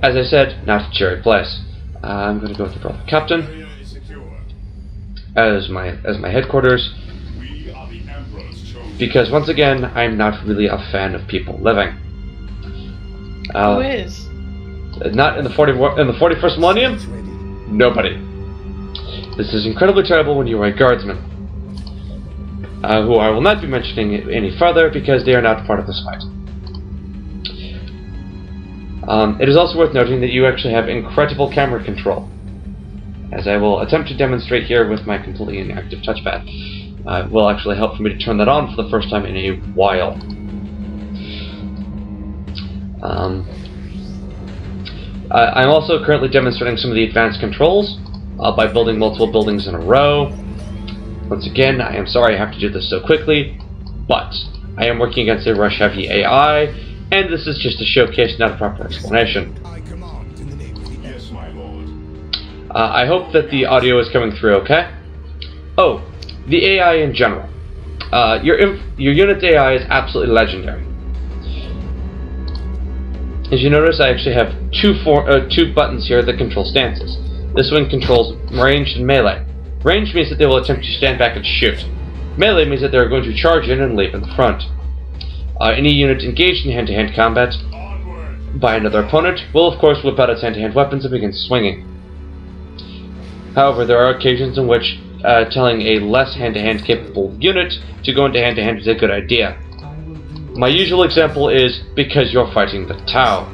as I said, not a cherry place. I'm going to go with the Brother Captain as my headquarters, because once again, I'm not really a fan of people living. Who is? Not in the 41st millennium. Nobody. This is incredibly terrible when you are a guardsman, who I will not be mentioning any further because they are not part of this fight. It is also worth noting that you actually have incredible camera control, as I will attempt to demonstrate here with my completely inactive touchpad. It will actually help for me to turn that on for the first time in a while. I'm also currently demonstrating some of the advanced controls by building multiple buildings in a row. Once again, I am sorry I have to do this so quickly, but I am working against a rush-heavy AI, and this is just a showcase, not a proper explanation. I hope that the audio is coming through okay. Oh, the AI in general. Your unit's AI is absolutely legendary. As you notice, I actually have two buttons here that control stances. This one controls ranged and melee. Ranged means that they will attempt to stand back and shoot. Melee means that they are going to charge in and leap in the front. Any unit engaged in hand-to-hand combat by another opponent will of course whip out its hand-to-hand weapons and begin swinging. However, there are occasions in which telling a less hand-to-hand capable unit to go into hand-to-hand is a good idea. My usual example is because you're fighting the Tau.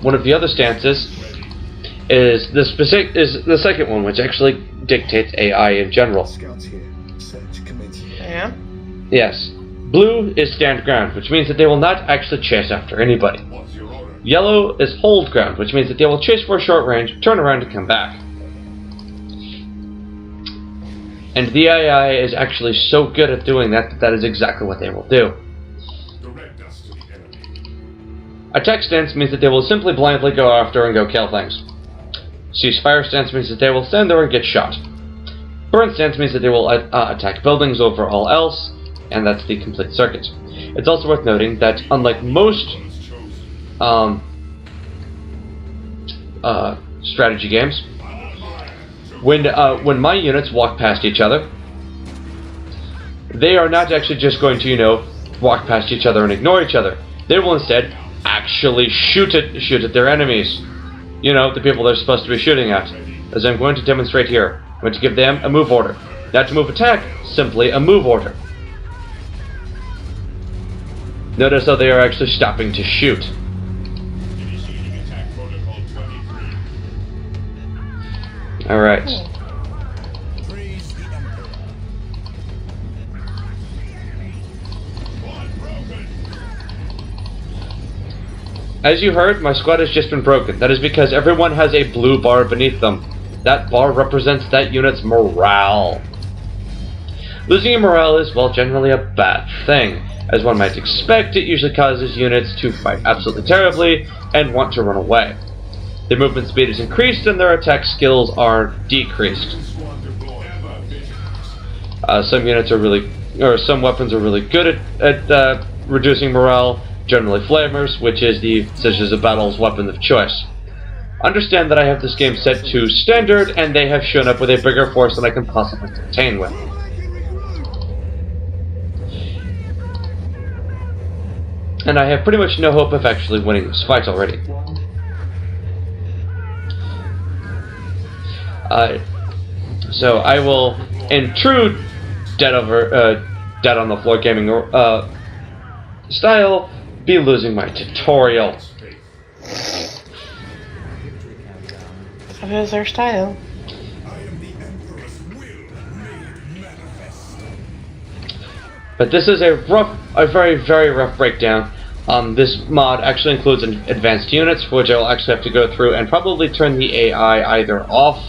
One of the other stances is the second one, which actually dictates AI in general. Yeah? Yes. Blue is stand ground, which means that they will not actually chase after anybody. Yellow is hold ground, which means that they will chase for a short range, turn around and come back. And the AI is actually so good at doing that that is exactly what they will do. Attack stance means that they will simply blindly go after and go kill things. Ceasefire stance means that they will stand there and get shot. Burn stance means that they will attack buildings over all else, and that's the complete circuit. It's also worth noting that unlike most strategy games, when my units walk past each other, they are not actually just going to, walk past each other and ignore each other. They will instead actually shoot at their enemies. The people they're supposed to be shooting at. As I'm going to demonstrate here. I'm going to give them a move order. Not to move attack, simply a move order. Notice how they are actually stopping to shoot. Alright. As you heard, my squad has just been broken. That is because everyone has a blue bar beneath them. That bar represents that unit's morale. Losing your morale is, well, generally a bad thing. As one might expect, it usually causes units to fight absolutely terribly and want to run away. Their movement speed is increased and their attack skills are decreased. Some weapons are really good at reducing morale, generally flamers, which is the Scissors of Battle's weapon of choice. Understand that I have this game set to standard, and they have shown up with a bigger force than I can possibly contain with. And I have pretty much no hope of actually winning this fight already. So I will, in true dead on the floor gaming style, be losing my tutorial. What is their style? But this is a very, very rough breakdown. This mod actually includes advanced units, which I will actually have to go through and probably turn the AI either off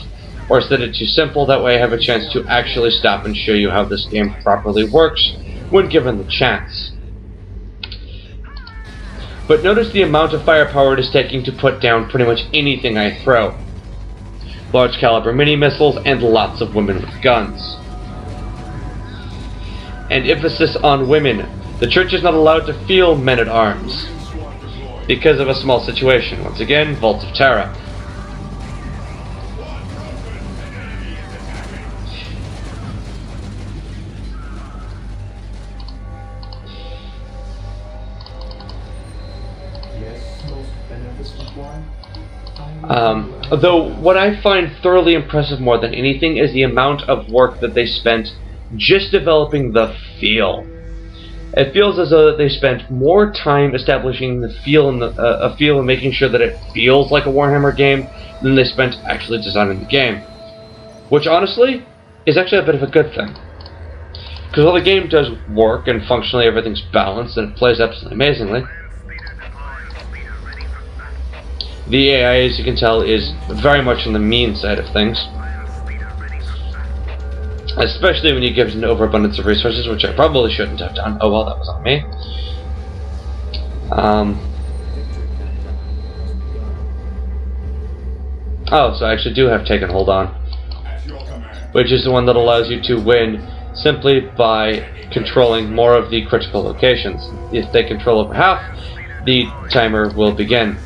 or set it to simple. That way I have a chance to actually stop and show you how this game properly works when given the chance. But notice the amount of firepower it is taking to put down pretty much anything I throw. Large caliber mini missiles and lots of women with guns. And emphasis on women. The church is not allowed to field men at arms. because of a small situation. Once again, Vault of Terra. Though what I find thoroughly impressive more than anything is the amount of work that they spent just developing the feel. It feels as though they spent more time establishing the feel and a feel and making sure that it feels like a Warhammer game than they spent actually designing the game. Which honestly is actually a bit of a good thing. Because while the game does work and functionally everything's balanced and it plays absolutely amazingly, the AI, as you can tell, is very much on the mean side of things. Especially when you give it an overabundance of resources, which I probably shouldn't have done. Oh well, that was on me. Oh, so I actually do have Taken Hold On, which is the one that allows you to win simply by controlling more of the critical locations. If they control over half, the timer will begin.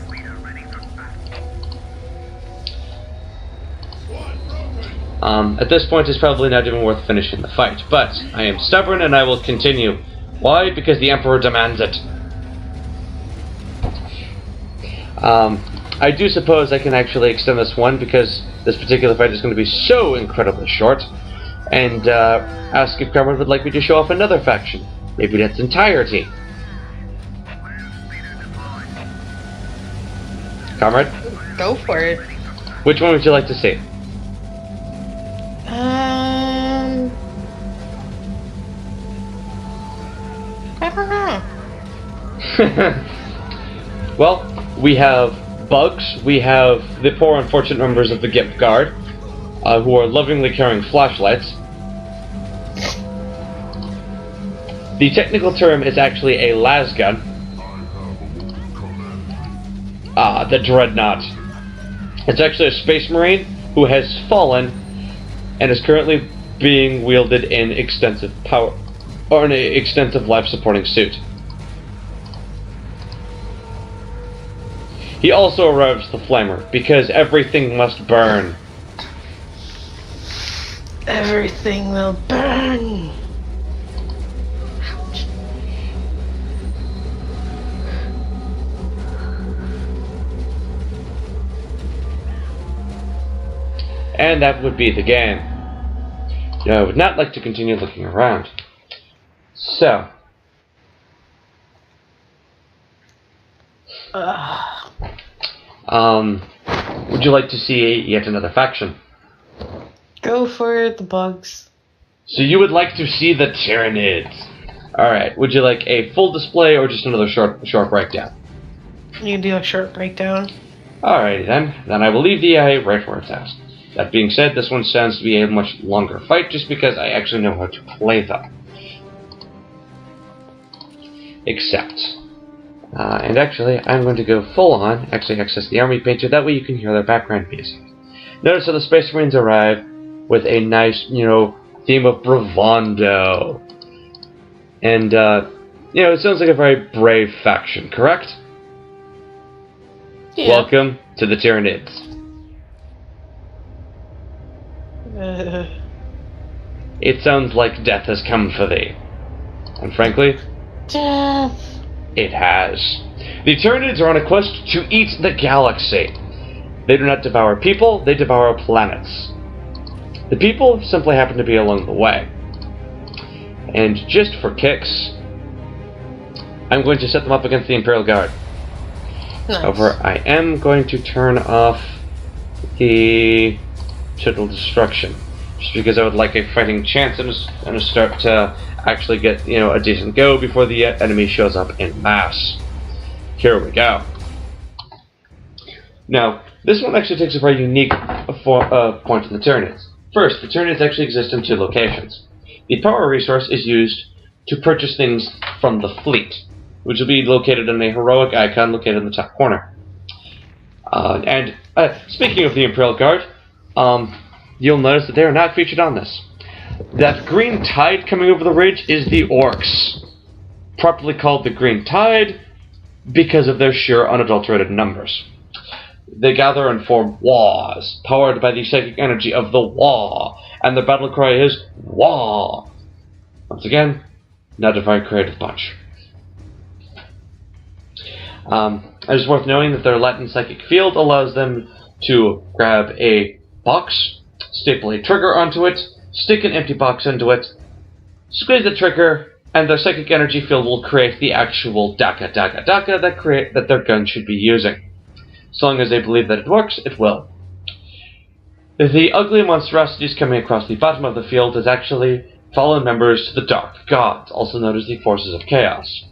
At this point, it's probably not even worth finishing the fight, but I am stubborn and I will continue. Why? Because the Emperor demands it. I do suppose I can actually extend this one because this particular fight is going to be so incredibly short, and ask if Comrade would like me to show off another faction, maybe in its entirety. Comrade? Go for it. Which one would you like to see? I don't know. Well, we have bugs, we have the poor unfortunate members of the Gimp Guard, who are lovingly carrying flashlights. The technical term is actually a lasgun. The Dreadnought. It's actually a space marine who has fallen and is currently being wielded in extensive power, or in an extensive life-supporting suit. He also arrives the Flamer, because everything must burn. Everything will burn. Ouch. And that would be the game. I would not like to continue looking around. So. Would you like to see yet another faction? Go for the bugs. So you would like to see the Tyranids. Alright, would you like a full display or just another short breakdown? You can do a short breakdown. Alrighty then. Then I will leave the AI right where it's at. That being said, this one sounds to be a much longer fight just because I actually know how to play them. Except. And actually, I'm going to go full on, actually access the army painter, that way you can hear their background music. Notice how the Space Marines arrive with a nice, theme of bravado. And, it sounds like a very brave faction, correct? Yeah. Welcome to the Tyranids. It sounds like death has come for thee. And frankly, Death. it has. The Tyranids are on a quest to eat the galaxy. They do not devour people, they devour planets. The people simply happen to be along the way. And just for kicks, I'm going to set them up against the Imperial Guard. Nice. However, I am going to turn off the total destruction, just because I would like a fighting chance and a start to actually get a decent go before the enemy shows up in mass. Here we go. Now, this one actually takes a very unique point in the Tyranids. First, the Tyranids actually exist in two locations. The power resource is used to purchase things from the fleet, which will be located in a heroic icon located in the top corner. And speaking of the Imperial Guard, you'll notice that they are not featured on this. That green tide coming over the ridge is the Orcs, properly called the Green Tide, because of their sheer unadulterated numbers. They gather and form Waws, powered by the psychic energy of the Waw, and their battle cry is Waw. Once again, not a very creative bunch. It is worth knowing that their latent psychic field allows them to grab a box, staple a trigger onto it, stick an empty box into it, squeeze the trigger, and their psychic energy field will create the actual daka that their gun should be using. As long as they believe that it works, it will. The ugly monstrosities coming across the bottom of the field is actually fallen members to the Dark Gods, also known as the Forces of Chaos.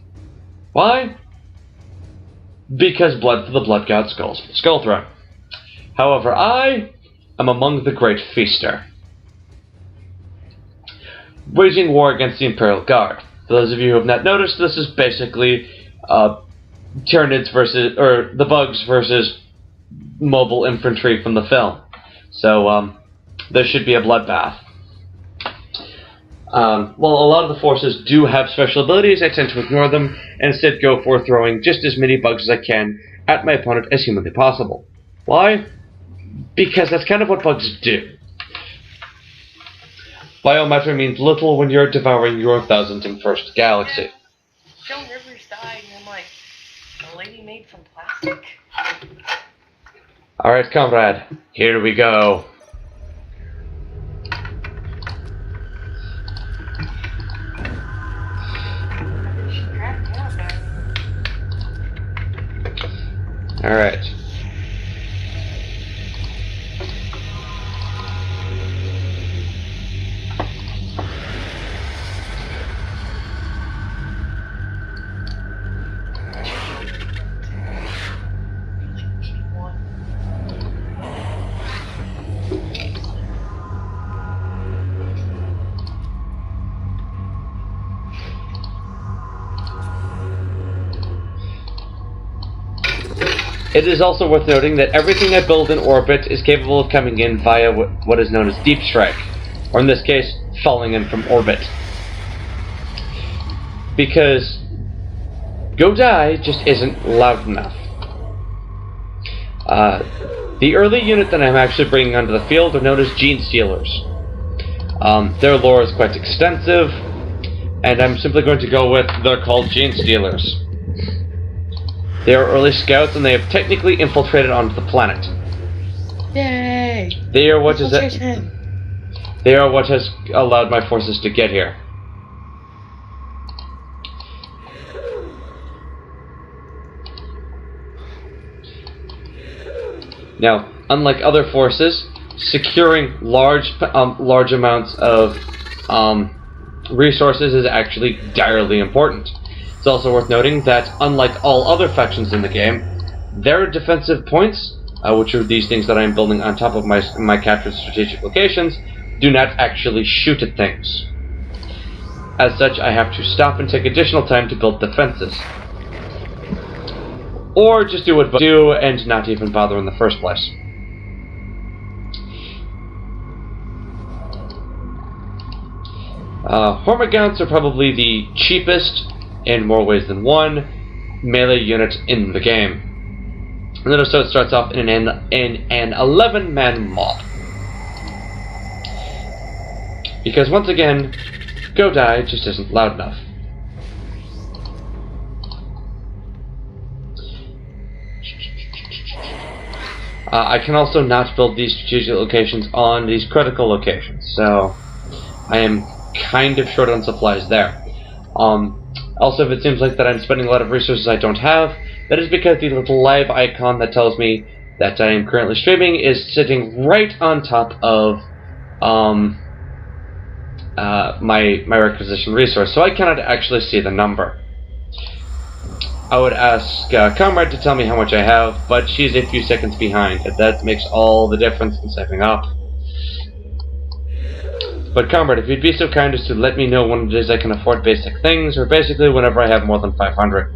Why? Because blood for the Blood God Skull Throne. However, I am among the Great Feaster, waging war against the Imperial Guard. For those of you who have not noticed, this is basically Tyranids versus, or the Bugs versus mobile infantry from the film. So, there should be a bloodbath. While a lot of the forces do have special abilities, I tend to ignore them and instead go for throwing just as many bugs as I can at my opponent as humanly possible. Why? Because that's kind of what bugs do. Biometric means little when you're devouring your 1001st galaxy. Joan Rivers died, and I'm like, a lady made from plastic? Alright, comrade, here we go. Alright. It is also worth noting that everything I build in orbit is capable of coming in via what is known as deep strike, or in this case, falling in from orbit. Because go die just isn't loud enough. The early unit that I'm actually bringing onto the field are known as Gene Stealers. Their lore is quite extensive, and I'm simply going to go with they're called Gene Stealers. They are early scouts, and they have technically infiltrated onto the planet. Yay! They are what has allowed my forces to get here. Now, unlike other forces, securing large amounts of resources is actually direly important. It's also worth noting that, unlike all other factions in the game, their defensive points, which are these things that I'm building on top of my captured strategic locations, do not actually shoot at things. As such, I have to stop and take additional time to build defenses. Or just do what bugs do and not even bother in the first place. Hormagaunts are probably the cheapest, in more ways than one, melee unit in the game. And then so it starts off in an 11-man mob. Because once again, go die just isn't loud enough. I can also not build these strategic locations on these critical locations, so I am kind of short on supplies there. Also, if it seems like that I'm spending a lot of resources I don't have, that is because the little live icon that tells me that I am currently streaming is sitting right on top of my requisition resource, so I cannot actually see the number. I would ask Comrade to tell me how much I have, but she's a few seconds behind, and that makes all the difference in stepping up. But Comrade, if you'd be so kind as to let me know when it is I can afford basic things, or basically whenever I have more than 500.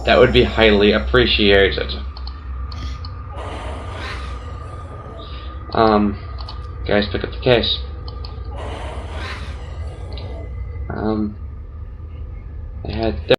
That would be highly appreciated. Guys, pick up the case. They had